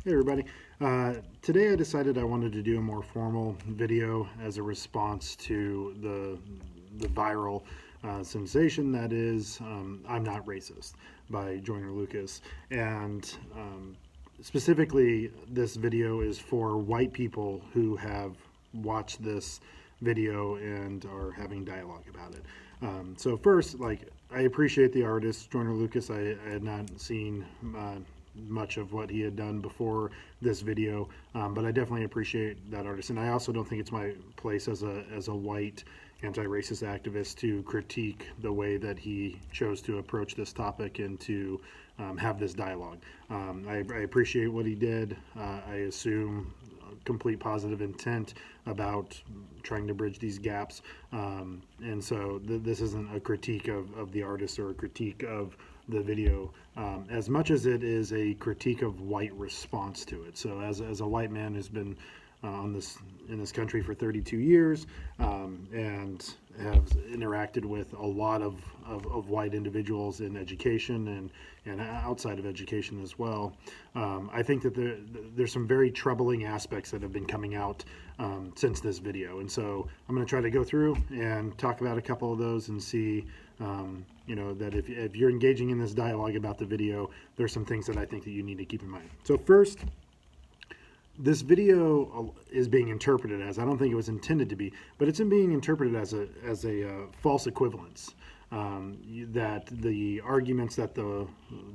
Hey everybody. Today I decided I wanted to do a more formal video as a response to the viral sensation that is I'm Not Racist by Joyner Lucas. And specifically, this video is for white people who have watched this video and are having dialogue about it. So first, I appreciate the artist, Joyner Lucas. I had not seen much of what he had done before this video, but I definitely appreciate that artist. And I also don't think it's my place as a white anti-racist activist to critique the way that he chose to approach this topic and to have this dialogue. I appreciate what he did. I assume complete positive intent about trying to bridge these gaps. And so this isn't a critique of the artist or a critique of the video, as much as it is a critique of white response to it. So as a white man who's been in this country for 32 years and have interacted with a lot of white individuals in education and outside of education as well, I think that there's some very troubling aspects that have been coming out since this video. And so I'm going to try to go through and talk about a couple of those and see that if you're engaging in this dialogue about the video, there's some things that I think that you need to keep in mind. So first, this video is being interpreted as, I don't think it was intended to be, but it's being interpreted as a false equivalence. That the arguments that the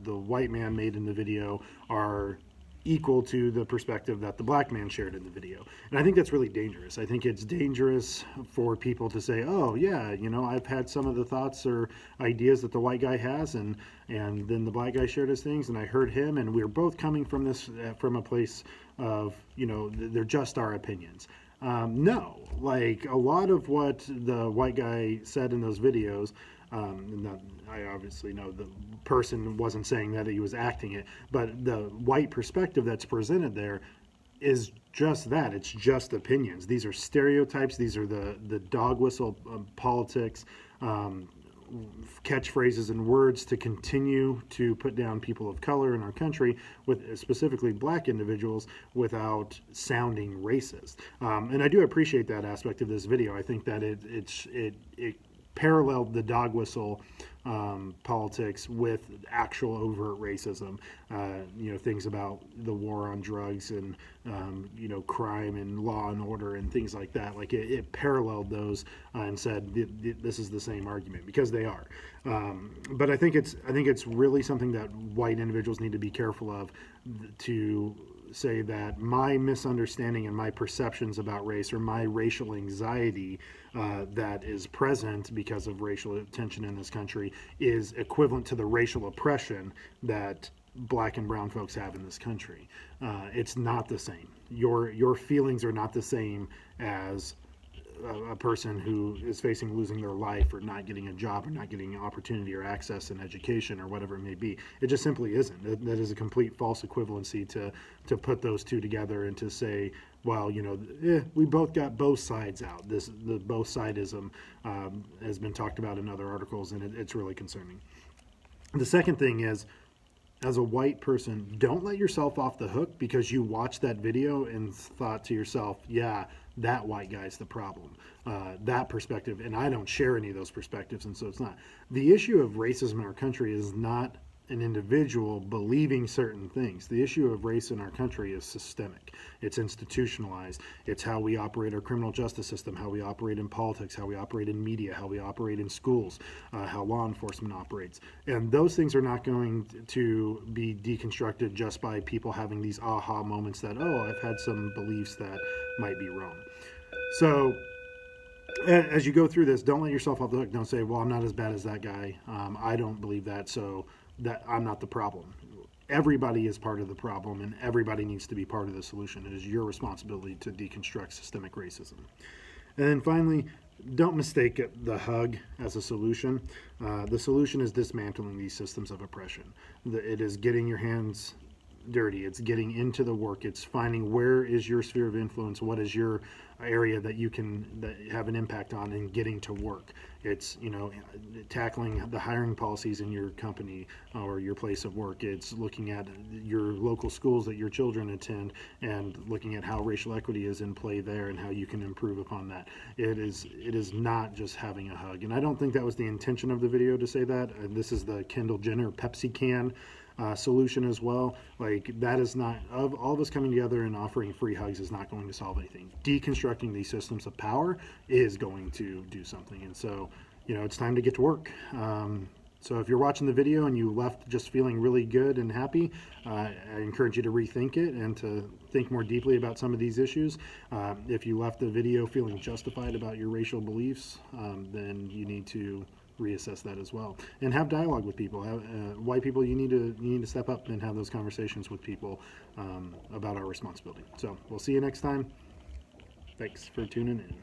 white man made in the video are equal to the perspective that the black man shared in the video. And I think that's really dangerous. I think it's dangerous for people to say, oh yeah, I've had some of the thoughts or ideas that the white guy has, and then the black guy shared his things and I heard him, and we're both coming from this from a place of, they're just our opinions. No, a lot of what the white guy said in those videos, I obviously know the person wasn't saying that, he was acting it, but the white perspective that's presented there is just that. It's just opinions. These are stereotypes. These are the dog whistle politics, catchphrases and words to continue to put down people of color in our country, with specifically black individuals, without sounding racist. And I do appreciate that aspect of this video. I think that it paralleled the dog whistle politics with actual overt racism. Things about the war on drugs and crime and law and order and things like that. It paralleled those and said this is the same argument, because they are. But I think it's really something that white individuals need to be careful of, to say that my misunderstanding and my perceptions about race, or my racial anxiety that is present because of racial tension in this country, is equivalent to the racial oppression that black and brown folks have in this country. It's not the same. Your feelings are not the same as a person who is facing losing their life, or not getting a job, or not getting opportunity or access in education, or whatever it may be. It just simply isn't. That is a complete false equivalency to put those two together and to say, well, we both got both sides out. The both sidism has been talked about in other articles, and it's really concerning. The second thing is, as a white person, don't let yourself off the hook because you watched that video and thought to yourself, yeah, that white guy's the problem, that perspective, and I don't share any of those perspectives, and so it's not. The issue of racism in our country is not an individual believing certain things. The issue of race in our country is systemic. It's institutionalized. It's how we operate our criminal justice system, how we operate in politics, how we operate in media, how we operate in schools, how law enforcement operates. And those things are not going to be deconstructed just by people having these aha moments that, oh, I've had some beliefs that might be wrong. So as you go through this, don't let yourself off the hook. Don't say, well, I'm not as bad as that guy. I don't believe that, so that I'm not the problem. Everybody is part of the problem, and everybody needs to be part of the solution. It is your responsibility to deconstruct systemic racism. And then finally, don't mistake the hug as a solution. The solution is dismantling these systems of oppression. It is getting your hands dirty. It's getting into the work. It's finding where is your sphere of influence, what is your area that you can have an impact on, and getting to work. It's, you know, tackling the hiring policies in your company or your place of work. It's looking at your local schools that your children attend and looking at how racial equity is in play there and how you can improve upon that. It is not just having a hug, and I don't think that was the intention of the video to say that. And this is the Kendall Jenner Pepsi can solution as well. Like, that is not, of all of us coming together and offering free hugs is not going to solve anything. Deconstructing these systems of power is going to do something. And so, you know, it's time to get to work. So if you're watching the video and you left just feeling really good and happy, I encourage you to rethink it and to think more deeply about some of these issues. If you left the video feeling justified about your racial beliefs, then you need to reassess that as well, and have dialogue with people. White people, you need to step up and have those conversations with people about our responsibility. So we'll see you next time. Thanks for tuning in.